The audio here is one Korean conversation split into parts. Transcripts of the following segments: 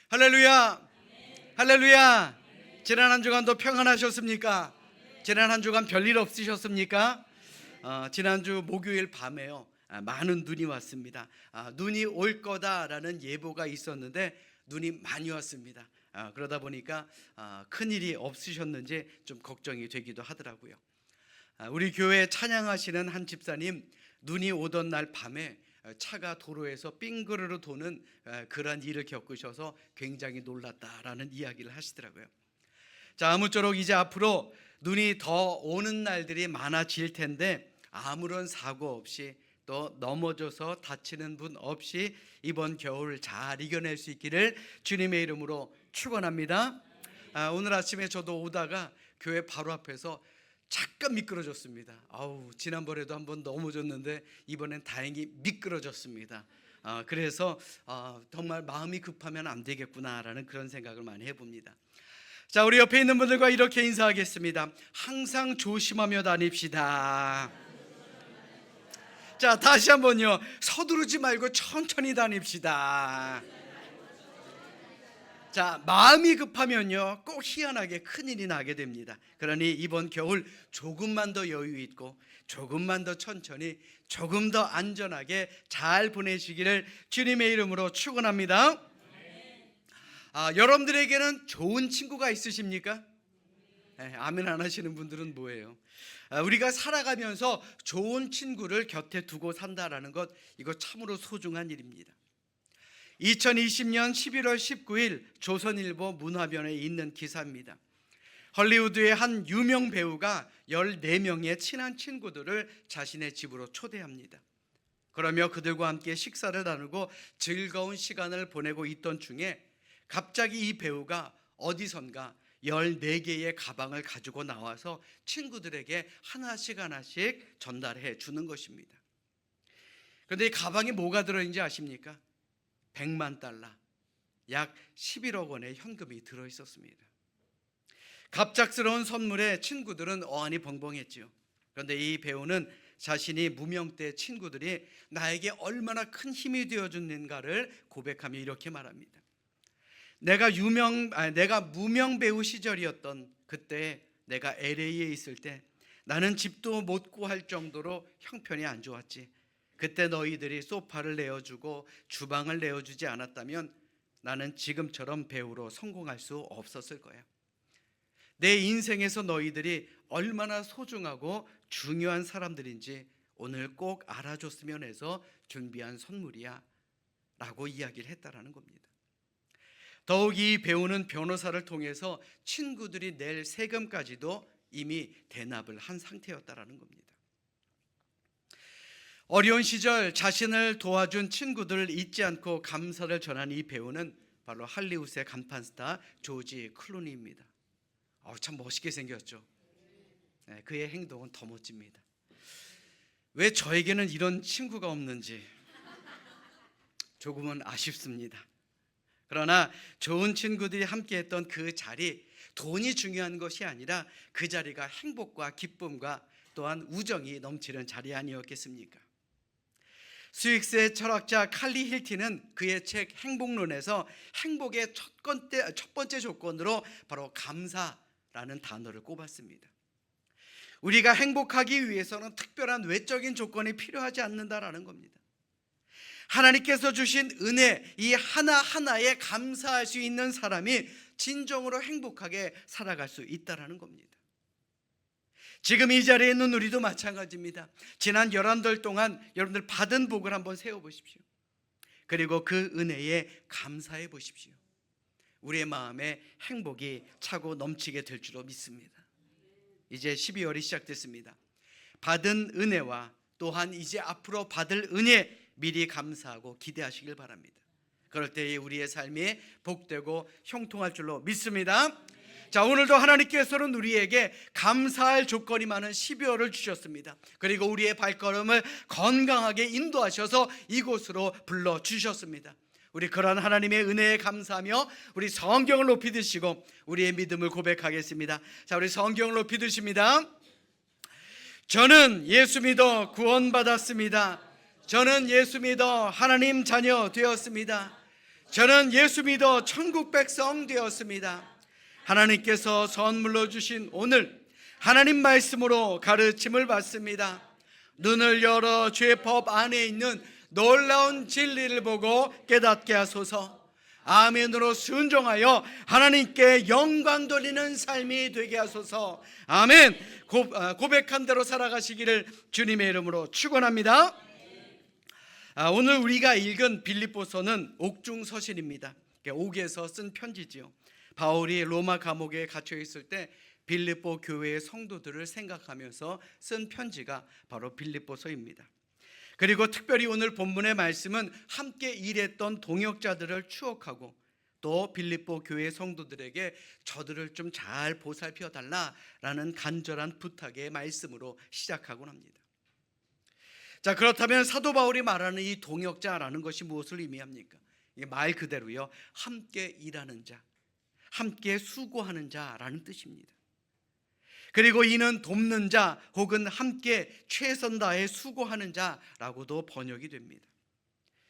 할렐루야, 할렐루야. 지난 한 주간도 평안하셨습니까? 지난 한 주간 별일 없으셨습니까? 지난주 목요일 밤에요, 많은 눈이 왔습니다. 눈이 올 거다라는 예보가 있었는데 눈이 많이 왔습니다. 그러다 보니까 큰일이 없으셨는지 좀 걱정이 되기도 하더라고요. 우리 교회 찬양하시는 한 집사님, 눈이 오던 날 밤에 차가 도로에서 빙그르르 도는 그런 일을 겪으셔서 굉장히 놀랐다라는 이야기를 하시더라고요. 자, 아무쪼록 이제 앞으로 눈이 더 오는 날들이 많아질 텐데 아무런 사고 없이 또 넘어져서 다치는 분 없이 이번 겨울 잘 이겨낼 수 있기를 주님의 이름으로 축원합니다. 오늘 아침에 저도 오다가 교회 바로 앞에서 잠깐 미끄러졌습니다. 지난번에도 한번 넘어졌는데 이번엔 다행히 미끄러졌습니다. 그래서 정말 마음이 급하면 안 되겠구나라는 그런 생각을 많이 해봅니다. 자, 우리 옆에 있는 분들과 이렇게 인사하겠습니다. 항상 조심하며 다닙시다. 자, 다시 한번요. 서두르지 말고 천천히 다닙시다. 자, 마음이 급하면요 꼭 희한하게 큰일이 나게 됩니다. 그러니 이번 겨울 조금만 더 여유 있고 조금만 더 천천히 조금 더 안전하게 잘 보내시기를 주님의 이름으로 축원합니다. 여러분들에게는 좋은 친구가 있으십니까? 아멘 안 하시는 분들은 뭐예요? 우리가 살아가면서 좋은 친구를 곁에 두고 산다라는 것, 이거 참으로 소중한 일입니다. 2020년 11월 19일 조선일보 문화변에 있는 기사입니다. 헐리우드의 한 유명 배우가 14명의 친한 친구들을 자신의 집으로 초대합니다. 그러며 그들과 함께 식사를 나누고 즐거운 시간을 보내고 있던 중에 갑자기 이 배우가 어디선가 14개의 가방을 가지고 나와서 친구들에게 하나씩 전달해 주는 것입니다. 그런데 이 가방에 뭐가 들어있는지 아십니까? 100만 달러, 약 11억 원의 현금이 들어있었습니다. 갑작스러운 선물에 친구들은 어안이 벙벙했지요. 그런데 이 배우는 자신이 무명 때 친구들이 나에게 얼마나 큰 힘이 되어줬는가를 고백하며 이렇게 말합니다. 내가 무명 배우 시절이었던 그때, 내가 LA에 있을 때 나는 집도 못 구할 정도로 형편이 안 좋았지. 그때 너희들이 소파를 내어주고 주방을 내어주지 않았다면 나는 지금처럼 배우로 성공할 수 없었을 거야. 내 인생에서 너희들이 얼마나 소중하고 중요한 사람들인지 오늘 꼭 알아줬으면 해서 준비한 선물이야 라고 이야기를 했다라는 겁니다. 더욱 이 배우는 변호사를 통해서 친구들이 낼 세금까지도 이미 대납을 한 상태였다라는 겁니다. 어려운 시절 자신을 도와준 친구들을 잊지 않고 감사를 전한 이 배우는 바로 할리우드의 간판 스타 조지 클루니입니다. 참 멋있게 생겼죠. 그의 행동은 더 멋집니다. 왜 저에게는 이런 친구가 없는지 조금은 아쉽습니다. 그러나 좋은 친구들이 함께했던 그 자리, 돈이 중요한 것이 아니라 그 자리가 행복과 기쁨과 또한 우정이 넘치는 자리 아니었겠습니까? 스윅스의 철학자 칼리 힐티는 그의 책 행복론에서 행복의 첫 번째 조건으로 바로 감사라는 단어를 꼽았습니다. 우리가 행복하기 위해서는 특별한 외적인 조건이 필요하지 않는다라는 겁니다. 하나님께서 주신 은혜, 이 하나하나에 감사할 수 있는 사람이 진정으로 행복하게 살아갈 수 있다라는 겁니다. 지금 이 자리에 있는 우리도 마찬가지입니다. 지난 11달 동안 여러분들 받은 복을 한번 세워보십시오. 그리고 그 은혜에 감사해 보십시오. 우리의 마음에 행복이 차고 넘치게 될 줄로 믿습니다. 이제 12월이 시작됐습니다. 받은 은혜와 또한 이제 앞으로 받을 은혜 미리 감사하고 기대하시길 바랍니다. 그럴 때에 우리의 삶이 복되고 형통할 줄로 믿습니다. 자, 오늘도 하나님께서는 우리에게 감사할 조건이 많은 12월을 주셨습니다. 그리고 우리의 발걸음을 건강하게 인도하셔서 이곳으로 불러주셨습니다. 우리 그러한 하나님의 은혜에 감사하며 우리 성경을 높이 드시고 우리의 믿음을 고백하겠습니다. 자, 우리 성경을 높이 드십니다. 저는 예수 믿어 구원받았습니다. 저는 예수 믿어 하나님 자녀 되었습니다. 저는 예수 믿어 천국 백성 되었습니다. 하나님께서 선물로 주신 오늘 하나님 말씀으로 가르침을 받습니다. 눈을 열어 죄의 법 안에 있는 놀라운 진리를 보고 깨닫게 하소서. 아멘으로 순종하여 하나님께 영광 돌리는 삶이 되게 하소서. 아멘. 고백한 대로 살아가시기를 주님의 이름으로 축원합니다. 오늘 우리가 읽은 빌립보서는 옥중서신입니다. 옥에서 쓴 편지지요. 바울이 로마 감옥에 갇혀 있을 때 빌립보 교회의 성도들을 생각하면서 쓴 편지가 바로 빌립보서입니다. 그리고 특별히 오늘 본문의 말씀은 함께 일했던 동역자들을 추억하고 또 빌립보 교회 성도들에게 저들을 좀 잘 보살펴 달라라는 간절한 부탁의 말씀으로 시작하곤 합니다. 자, 그렇다면 사도 바울이 말하는 이 동역자라는 것이 무엇을 의미합니까? 이게 말 그대로요, 함께 일하는 자, 함께 수고하는 자라는 뜻입니다. 그리고 이는 돕는 자 혹은 함께 최선 다해 수고하는 자라고도 번역이 됩니다.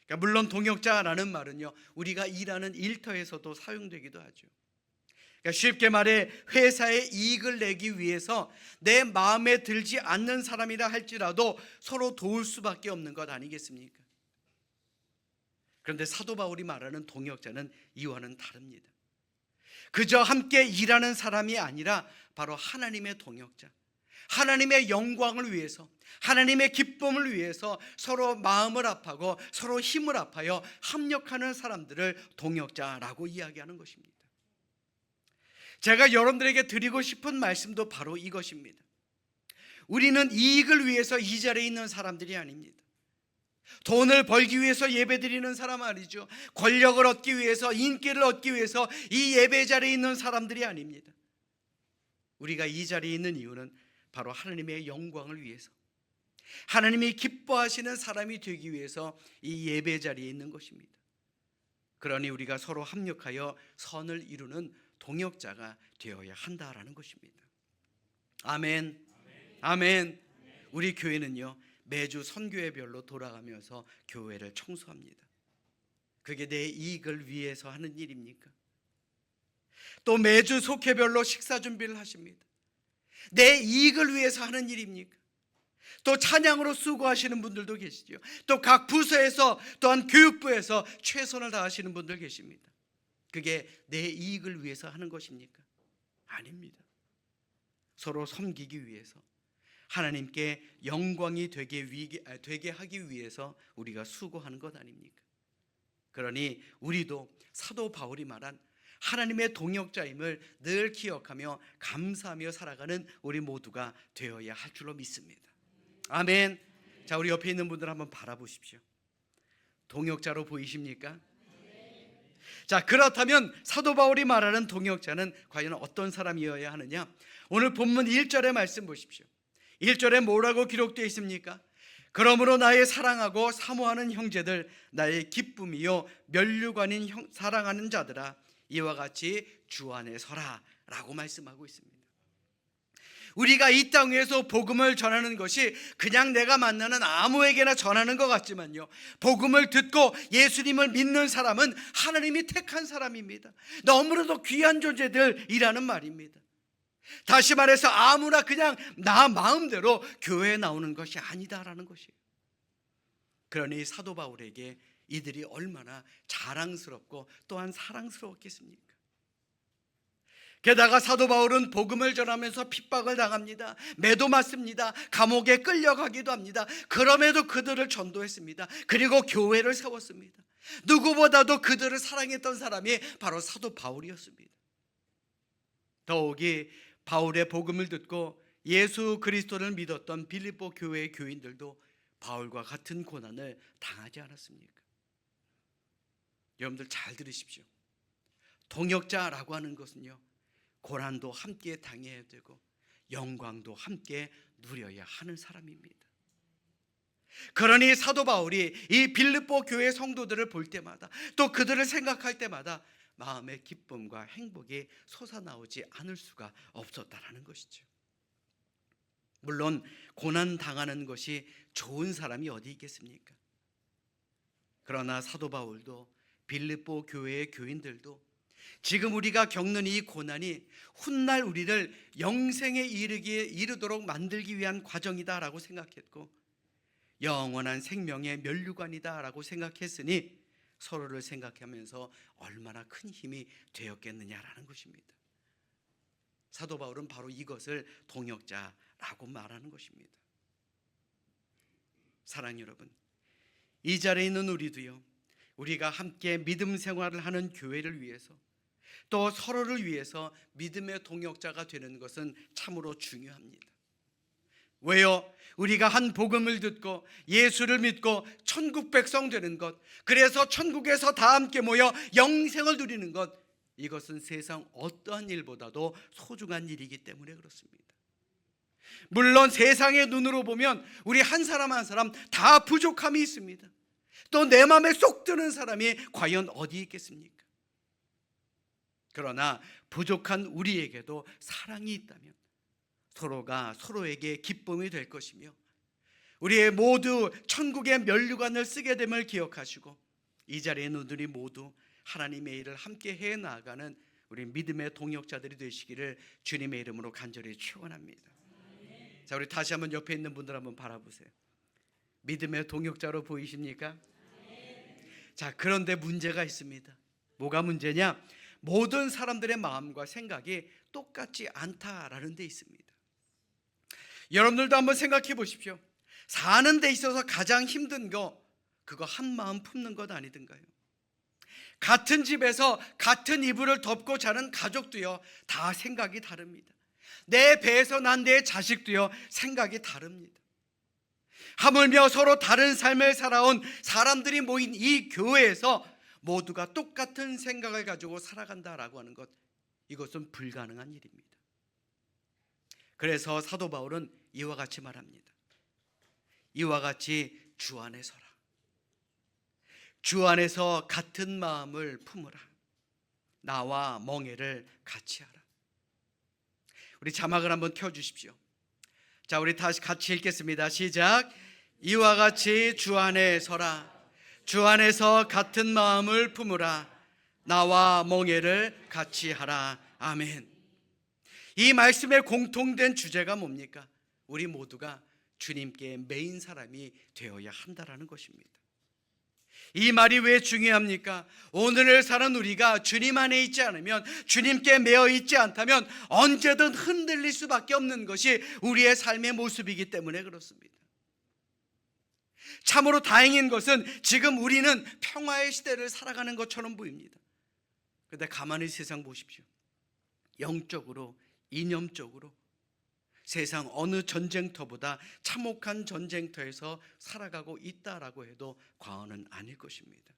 그러니까 물론 동역자라는 말은요, 우리가 일하는 일터에서도 사용되기도 하죠. 그러니까 쉽게 말해 회사에 이익을 내기 위해서 내 마음에 들지 않는 사람이라 할지라도 서로 도울 수밖에 없는 것 아니겠습니까? 그런데 사도 바울이 말하는 동역자는 이와는 다릅니다. 그저 함께 일하는 사람이 아니라 바로 하나님의 동역자, 하나님의 영광을 위해서, 하나님의 기쁨을 위해서 서로 마음을 합하고 서로 힘을 합하여 합력하는 사람들을 동역자라고 이야기하는 것입니다. 제가 여러분들에게 드리고 싶은 말씀도 바로 이것입니다. 우리는 이익을 위해서 이 자리에 있는 사람들이 아닙니다. 돈을 벌기 위해서 예배드리는 사람 아니죠. 권력을 얻기 위해서, 인기를 얻기 위해서 이 예배 자리에 있는 사람들이 아닙니다. 우리가 이 자리에 있는 이유는 바로 하나님의 영광을 위해서, 하나님이 기뻐하시는 사람이 되기 위해서 이 예배 자리에 있는 것입니다. 그러니 우리가 서로 합력하여 선을 이루는 동역자가 되어야 한다라는 것입니다. 아멘. 아멘. 우리 교회는요, 매주 선교회별로 돌아가면서 교회를 청소합니다. 그게 내 이익을 위해서 하는 일입니까? 또 매주 속회별로 식사 준비를 하십니다. 내 이익을 위해서 하는 일입니까? 또 찬양으로 수고하시는 분들도 계시죠. 또 각 부서에서 또한 교육부에서 최선을 다하시는 분들 계십니다. 그게 내 이익을 위해서 하는 것입니까? 아닙니다. 서로 섬기기 위해서, 하나님께 영광이 되게 하기 위해서 우리가 수고하는 것 아닙니까? 그러니 우리도 사도 바울이 말한 하나님의 동역자임을 늘 기억하며 감사하며 살아가는 우리 모두가 되어야 할 줄로 믿습니다. 아멘. 자, 우리 옆에 있는 분들 한번 바라보십시오. 동역자로 보이십니까? 자, 그렇다면 사도 바울이 말하는 동역자는 과연 어떤 사람이어야 하느냐? 오늘 본문 1절의 말씀 보십시오. 1절에 뭐라고 기록되어 있습니까? 그러므로 나의 사랑하고 사모하는 형제들, 나의 기쁨이요 면류관인 사랑하는 자들아, 이와 같이 주 안에 서라 라고 말씀하고 있습니다. 우리가 이 땅 위에서 복음을 전하는 것이 그냥 내가 만나는 아무에게나 전하는 것 같지만요, 복음을 듣고 예수님을 믿는 사람은 하나님이 택한 사람입니다. 너무나도 귀한 존재들이라는 말입니다. 다시 말해서 아무나 그냥 나 마음대로 교회에 나오는 것이 아니다라는 것이에요. 그러니 사도 바울에게 이들이 얼마나 자랑스럽고 또한 사랑스러웠겠습니까? 게다가 사도 바울은 복음을 전하면서 핍박을 당합니다. 매도 맞습니다. 감옥에 끌려가기도 합니다. 그럼에도 그들을 전도했습니다. 그리고 교회를 세웠습니다. 누구보다도 그들을 사랑했던 사람이 바로 사도 바울이었습니다. 더욱이 바울의 복음을 듣고 예수 그리스도를 믿었던 빌립보 교회의 교인들도 바울과 같은 고난을 당하지 않았습니까? 여러분들 잘 들으십시오. 동역자라고 하는 것은요, 고난도 함께 당해야 되고 영광도 함께 누려야 하는 사람입니다. 그러니 사도 바울이 이 빌립보 교회 성도들을 볼 때마다, 또 그들을 생각할 때마다 마음의 기쁨과 행복이 솟아나오지 않을 수가 없었다라는 것이죠. 물론 고난 당하는 것이 좋은 사람이 어디 있겠습니까? 그러나 사도 바울도 빌립보 교회의 교인들도 지금 우리가 겪는 이 고난이 훗날 우리를 영생에 이르도록 만들기 위한 과정이다라고 생각했고 영원한 생명의 면류관이다라고 생각했으니 서로를 생각하면서 얼마나 큰 힘이 되었겠느냐라는 것입니다. 사도 바울은 바로 이것을 동역자라고 말하는 것입니다. 사랑 여러분, 이 자리에 있는 우리도요, 우리가 함께 믿음 생활을 하는 교회를 위해서 또 서로를 위해서 믿음의 동역자가 되는 것은 참으로 중요합니다. 왜요? 우리가 한 복음을 듣고 예수를 믿고 천국 백성 되는 것, 그래서 천국에서 다 함께 모여 영생을 누리는 것, 이것은 세상 어떠한 일보다도 소중한 일이기 때문에 그렇습니다. 물론 세상의 눈으로 보면 우리 한 사람 한 사람 다 부족함이 있습니다. 또 내 마음에 쏙 드는 사람이 과연 어디 있겠습니까? 그러나 부족한 우리에게도 사랑이 있다면 서로가 서로에게 기쁨이 될 것이며 우리 모두 천국의 면류관을 쓰게 됨을 기억하시고 이 자리에 있는 우리 모두 하나님의 일을 함께 해 나가는 우리 믿음의 동역자들이 되시기를 주님의 이름으로 간절히 축원합니다. 자, 우리 다시 한번 옆에 있는 분들 한번 바라보세요. 믿음의 동역자로 보이십니까? 자, 그런데 문제가 있습니다. 뭐가 문제냐? 모든 사람들의 마음과 생각이 똑같지 않다라는 데 있습니다. 여러분들도 한번 생각해 보십시오. 사는 데 있어서 가장 힘든 거, 그거 한 마음 품는 것 아니든가요? 같은 집에서 같은 이불을 덮고 자는 가족도요, 다 생각이 다릅니다. 내 배에서 난 내 자식도요, 생각이 다릅니다. 하물며 서로 다른 삶을 살아온 사람들이 모인 이 교회에서 모두가 똑같은 생각을 가지고 살아간다라고 하는 것, 이것은 불가능한 일입니다. 그래서 사도 바울은 이와 같이 말합니다. 이와 같이 주 안에 서라. 주 안에서 같은 마음을 품으라. 나와 멍에를 같이 하라. 우리 자막을 한번 켜주십시오. 자, 우리 다시 같이 읽겠습니다. 시작. 이와 같이 주 안에 서라. 주 안에서 같은 마음을 품으라. 나와 멍에를 같이 하라. 아멘. 이 말씀의 공통된 주제가 뭡니까? 우리 모두가 주님께 매인 사람이 되어야 한다라는 것입니다. 이 말이 왜 중요합니까? 오늘을 사는 우리가 주님 안에 있지 않으면, 주님께 매여 있지 않다면 언제든 흔들릴 수밖에 없는 것이 우리의 삶의 모습이기 때문에 그렇습니다. 참으로 다행인 것은 지금 우리는 평화의 시대를 살아가는 것처럼 보입니다. 그런데 가만히 세상 보십시오. 영적으로, 이념적으로 세상 어느 전쟁터보다 참혹한 전쟁터에서 살아가고 있다라고 해도 과언은 아닐 것입니다.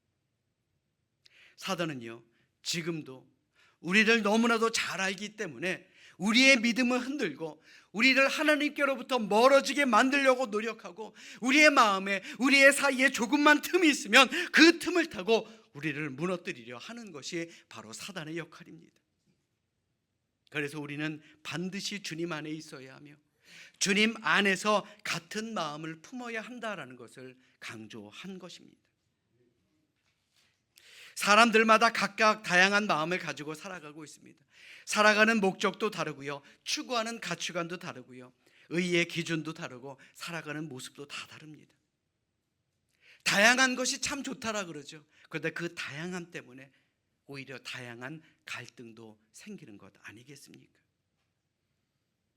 사단은요, 지금도 우리를 너무나도 잘 알기 때문에 우리의 믿음을 흔들고 우리를 하나님께로부터 멀어지게 만들려고 노력하고 우리의 마음에, 우리의 사이에 조금만 틈이 있으면 그 틈을 타고 우리를 무너뜨리려 하는 것이 바로 사단의 역할입니다. 그래서 우리는 반드시 주님 안에 있어야 하며 주님 안에서 같은 마음을 품어야 한다라는 것을 강조한 것입니다. 사람들마다 각각 다양한 마음을 가지고 살아가고 있습니다. 살아가는 목적도 다르고요, 추구하는 가치관도 다르고요, 의의 기준도 다르고 살아가는 모습도 다 다릅니다. 다양한 것이 참 좋다라 그러죠. 그런데 그 다양함 때문에 오히려 다양한 갈등도 생기는 것 아니겠습니까?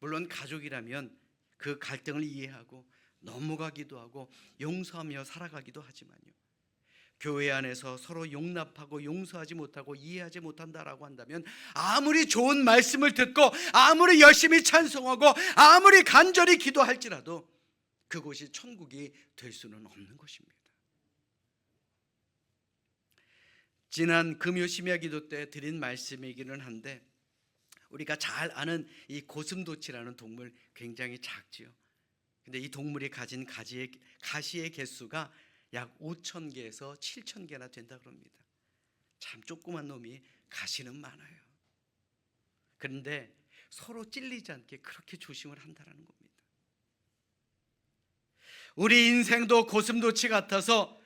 물론 가족이라면 그 갈등을 이해하고 넘어가기도 하고 용서하며 살아가기도 하지만요, 교회 안에서 서로 용납하고 용서하지 못하고 이해하지 못한다라고 한다면 아무리 좋은 말씀을 듣고 아무리 열심히 찬송하고 아무리 간절히 기도할지라도 그곳이 천국이 될 수는 없는 것입니다. 지난 금요 심야 기도 때 드린 말씀이기는 한데, 우리가 잘 아는 이 고슴도치라는 동물 굉장히 작지요. 근데 이 동물이 가진 가시의 개수가 약 5,000개에서 7,000개나 된다 그럽니다. 참 조그만 놈이 가시는 많아요. 그런데 서로 찔리지 않게 그렇게 조심을 한다는 겁니다. 우리 인생도 고슴도치 같아서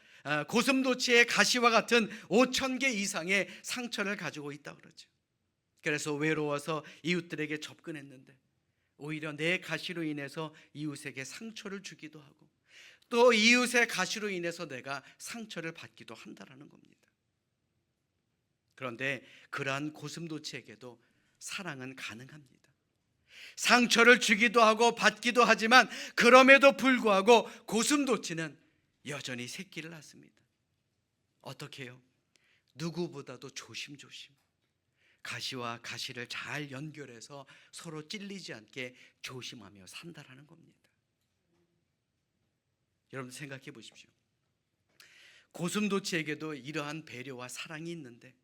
고슴도치의 가시와 같은 5,000개 이상의 상처를 가지고 있다고 그러죠. 그래서 외로워서 이웃들에게 접근했는데 오히려 내 가시로 인해서 이웃에게 상처를 주기도 하고 또 이웃의 가시로 인해서 내가 상처를 받기도 한다라는 겁니다. 그런데 그러한 고슴도치에게도 사랑은 가능합니다. 상처를 주기도 하고 받기도 하지만 그럼에도 불구하고 고슴도치는 여전히 새끼를 낳습니다. 어떻게 해요? 누구보다도 조심조심 가시와 가시를 잘 연결해서 서로 찔리지 않게 조심하며 산다라는 겁니다. 여러분 생각해 보십시오. 고슴도치에게도 이러한 배려와 사랑이 있는데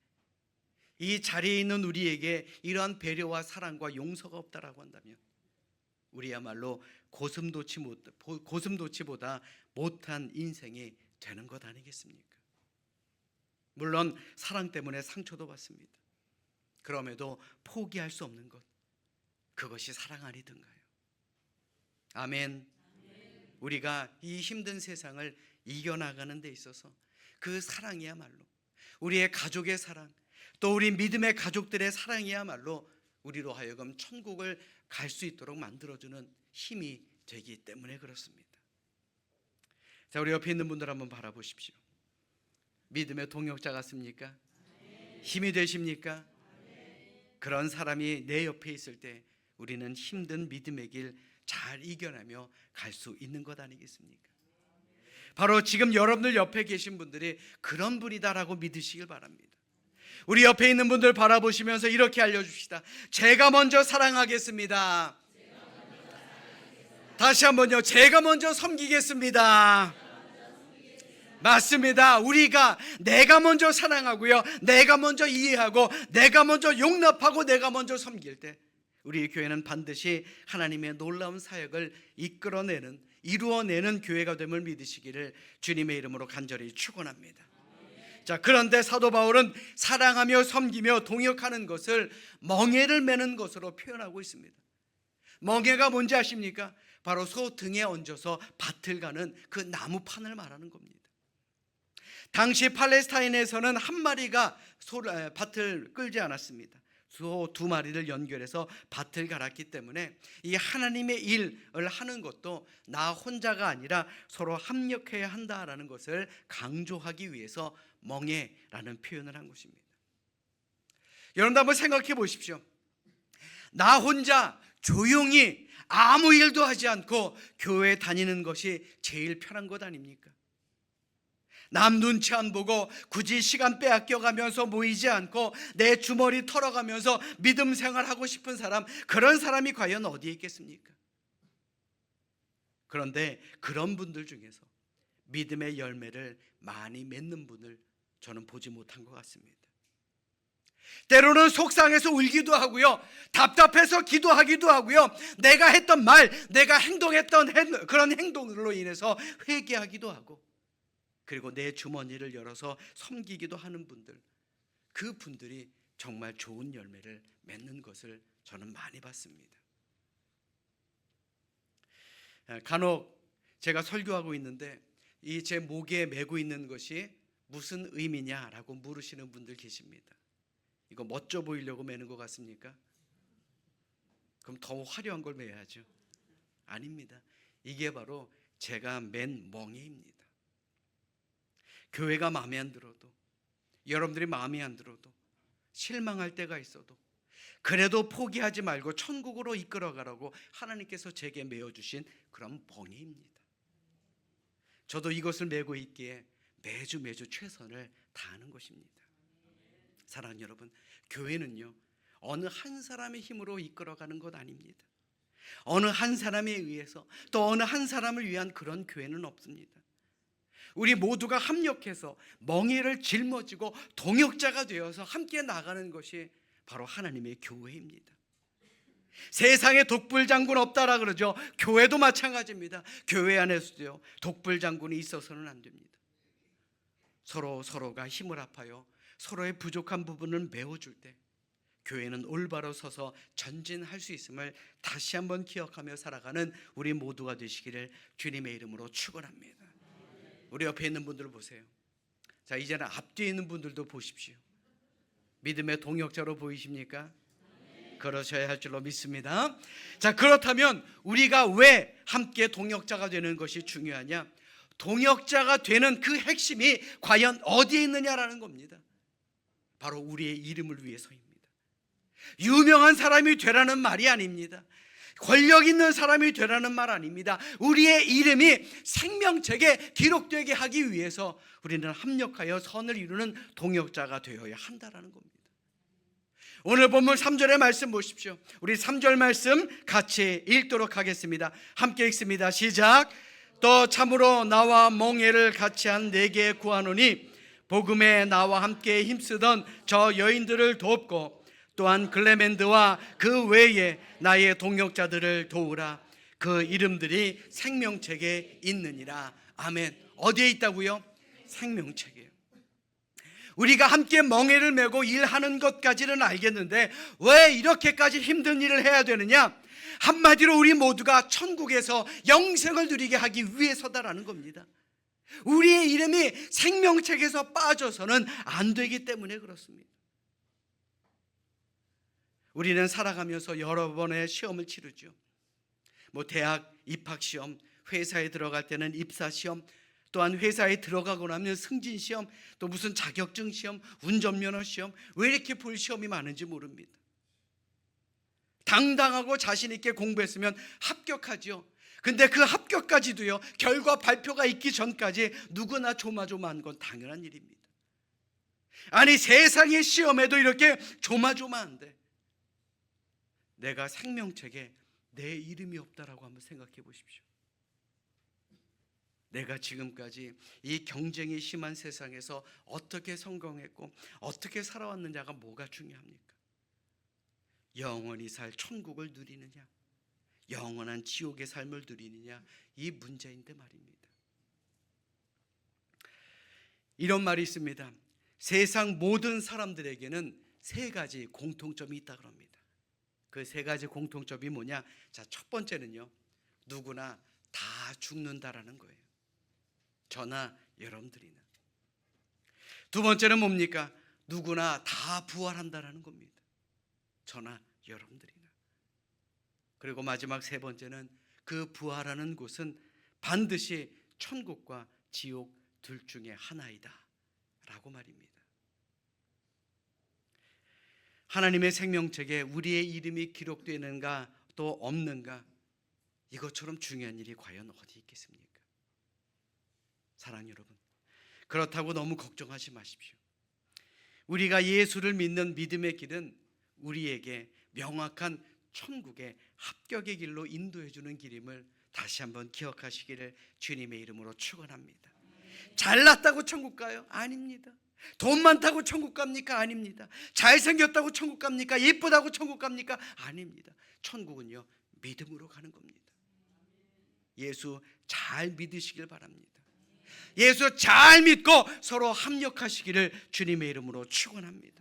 이 자리에 있는 우리에게 이러한 배려와 사랑과 용서가 없다라고 한다면 우리야말로 고슴도치보다 못한 인생이 되는 것 아니겠습니까? 물론 사랑 때문에 상처도 받습니다. 그럼에도 포기할 수 없는 것, 그것이 사랑 아니던가요? 아멘. 우리가 이 힘든 세상을 이겨나가는 데 있어서 그 사랑이야말로 우리의 가족의 사랑, 또 우리 믿음의 가족들의 사랑이야말로 우리로 하여금 천국을 갈 수 있도록 만들어주는 힘이 되기 때문에 그렇습니다. 자, 우리 옆에 있는 분들 한번 바라보십시오. 믿음의 동역자 같습니까? 힘이 되십니까? 그런 사람이 내 옆에 있을 때 우리는 힘든 믿음의 길 잘 이겨내며 갈 수 있는 것 아니겠습니까? 바로 지금 여러분들 옆에 계신 분들이 그런 분이다라고 믿으시길 바랍니다. 우리 옆에 있는 분들 바라보시면서 이렇게 알려줍시다. 제가 먼저 사랑하겠습니다. 다시 한번요. 제가 먼저 섬기겠습니다. 맞습니다. 우리가 내가 먼저 사랑하고요, 내가 먼저 이해하고 내가 먼저 용납하고 내가 먼저 섬길 때 우리 교회는 반드시 하나님의 놀라운 사역을 이루어내는 교회가 됨을 믿으시기를 주님의 이름으로 간절히 축원합니다. 자, 그런데 사도 바울은 사랑하며 섬기며 동역하는 것을 멍에를 매는 것으로 표현하고 있습니다. 멍에가 뭔지 아십니까? 바로 소 등에 얹어서 밭을 가는 그 나무판을 말하는 겁니다. 당시 팔레스타인에서는 한 마리가 밭을 끌지 않았습니다. 소 2마리를 연결해서 밭을 갈았기 때문에 이 하나님의 일을 하는 것도 나 혼자가 아니라 서로 합력해야 한다라는 것을 강조하기 위해서 멍에라는 표현을 한 것입니다. 여러분 한번 생각해 보십시오. 나 혼자 조용히 아무 일도 하지 않고 교회 다니는 것이 제일 편한 것 아닙니까? 남 눈치 안 보고 굳이 시간 빼앗겨가면서 모이지 않고 내 주머니 털어가면서 믿음 생활하고 싶은 사람, 그런 사람이 과연 어디에 있겠습니까? 그런데 그런 분들 중에서 믿음의 열매를 많이 맺는 분을 저는 보지 못한 것 같습니다. 때로는 속상해서 울기도 하고요, 답답해서 기도하기도 하고요, 내가 했던 말, 내가 행동했던 그런 행동으로 인해서 회개하기도 하고, 그리고 내 주머니를 열어서 섬기기도 하는 분들, 그 분들이 정말 좋은 열매를 맺는 것을 저는 많이 봤습니다. 간혹 제가 설교하고 있는데 이 제 목에 메고 있는 것이 무슨 의미냐라고 물으시는 분들 계십니다. 이거 멋져 보이려고 매는 것 같습니까? 그럼 더 화려한 걸 매야죠. 아닙니다. 이게 바로 제가 맨 멍에입니다. 교회가 마음에 안 들어도, 여러분들이 마음에 안 들어도, 실망할 때가 있어도 그래도 포기하지 말고 천국으로 이끌어가라고 하나님께서 제게 메어주신 그런 멍에입니다. 저도 이것을 메고 있기에 매주 최선을 다하는 것입니다. 사랑하는 여러분, 교회는요 어느 한 사람의 힘으로 이끌어가는 것 아닙니다. 어느 한 사람에 의해서, 또 어느 한 사람을 위한 그런 교회는 없습니다. 우리 모두가 합력해서 멍에를 짊어지고 동역자가 되어서 함께 나가는 것이 바로 하나님의 교회입니다. 세상에 독불장군 없다라 그러죠. 교회도 마찬가지입니다. 교회 안에서도요 독불장군이 있어서는 안 됩니다. 서로가 힘을 합하여 서로의 부족한 부분을 메워줄 때 교회는 올바로 서서 전진할 수 있음을 다시 한번 기억하며 살아가는 우리 모두가 되시기를 주님의 이름으로 축원합니다. 우리 옆에 있는 분들 보세요. 자, 이제는 앞뒤에 있는 분들도 보십시오. 믿음의 동역자로 보이십니까? 그러셔야 할 줄로 믿습니다. 자, 그렇다면 우리가 왜 함께 동역자가 되는 것이 중요하냐? 동역자가 되는 그 핵심이 과연 어디에 있느냐라는 겁니다. 바로 우리의 이름을 위해서입니다. 유명한 사람이 되라는 말이 아닙니다. 권력 있는 사람이 되라는 말 아닙니다. 우리의 이름이 생명책에 기록되게 하기 위해서 우리는 합력하여 선을 이루는 동역자가 되어야 한다는 겁니다. 오늘 본문 3절의 말씀 보십시오. 우리 3절 말씀 같이 읽도록 하겠습니다. 함께 읽습니다. 시작. 또 참으로 나와 멍에를 같이 한 내게 구하노니 복음에 나와 함께 힘쓰던 저 여인들을 돕고 또한 글레멘드와 그 외에 나의 동역자들을 도우라. 그 이름들이 생명책에 있느니라. 아멘. 어디에 있다고요? 생명책이에요. 우리가 함께 멍에를 메고 일하는 것까지는 알겠는데 왜 이렇게까지 힘든 일을 해야 되느냐? 한마디로 우리 모두가 천국에서 영생을 누리게 하기 위해서다라는 겁니다. 우리의 이름이 생명책에서 빠져서는 안 되기 때문에 그렇습니다. 우리는 살아가면서 여러 번의 시험을 치르죠. 대학 입학시험, 회사에 들어갈 때는 입사시험, 또한 회사에 들어가고 나면 승진시험, 또 무슨 자격증 시험, 운전면허 시험, 왜 이렇게 볼 시험이 많은지 모릅니다. 당당하고 자신 있게 공부했으면 합격하죠. 근데 그 합격까지도요, 결과 발표가 있기 전까지 누구나 조마조마한 건 당연한 일입니다. 아니, 세상의 시험에도 이렇게 조마조마한데 내가 생명책에 내 이름이 없다라고 한번 생각해 보십시오. 내가 지금까지 이 경쟁이 심한 세상에서 어떻게 성공했고 어떻게 살아왔느냐가 뭐가 중요합니까? 영원히 살 천국을 누리느냐, 영원한 지옥의 삶을 누리느냐, 이 문제인데 말입니다. 이런 말이 있습니다. 세상 모든 사람들에게는 세 가지 공통점이 있다 그럽니다. 그 세 가지 공통점이 뭐냐? 자, 첫 번째는요, 누구나 다 죽는다라는 거예요. 저나 여러분들이나. 두 번째는 뭡니까? 누구나 다 부활한다라는 겁니다. 저나 여러분들이나. 그리고 마지막 세 번째는 그 부활하는 곳은 반드시 천국과 지옥 둘 중에 하나이다 라고 말입니다. 하나님의 생명책에 우리의 이름이 기록되는가 또 없는가, 이것처럼 중요한 일이 과연 어디 있겠습니까? 사랑 여러분, 그렇다고 너무 걱정하지 마십시오. 우리가 예수를 믿는 믿음의 길은 우리에게 명확한 천국의 합격의 길로 인도해 주는 길임을 다시 한번 기억하시기를 주님의 이름으로 축원합니다. 잘났다고 천국 가요? 아닙니다. 돈 많다고 천국 갑니까? 아닙니다. 잘생겼다고 천국 갑니까? 예쁘다고 천국 갑니까? 아닙니다. 천국은요, 믿음으로 가는 겁니다. 예수 잘 믿으시길 바랍니다. 예수 잘 믿고 서로 합력하시기를 주님의 이름으로 축원합니다.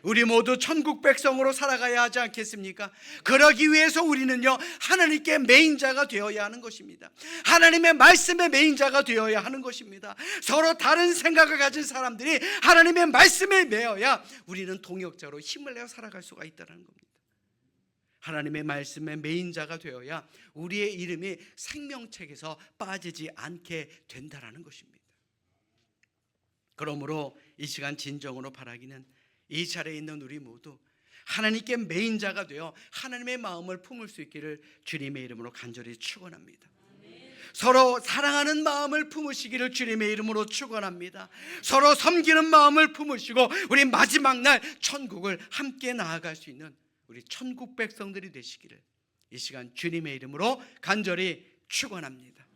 우리 모두 천국 백성으로 살아가야 하지 않겠습니까? 그러기 위해서 우리는요, 하나님께 매인자가 되어야 하는 것입니다. 하나님의 말씀의 매인자가 되어야 하는 것입니다. 서로 다른 생각을 가진 사람들이 하나님의 말씀에 매여야 우리는 동역자로 힘을 내어 살아갈 수가 있다는 겁니다. 하나님의 말씀의 매인자가 되어야 우리의 이름이 생명책에서 빠지지 않게 된다는 것입니다. 그러므로 이 시간 진정으로 바라기는 이 자리에 있는 우리 모두 하나님께 매인자가 되어 하나님의 마음을 품을 수 있기를 주님의 이름으로 간절히 축원합니다. 서로 사랑하는 마음을 품으시기를 주님의 이름으로 축원합니다. 서로 섬기는 마음을 품으시고 우리 마지막 날 천국을 함께 나아갈 수 있는 우리 천국 백성들이 되시기를 이 시간 주님의 이름으로 간절히 축원합니다.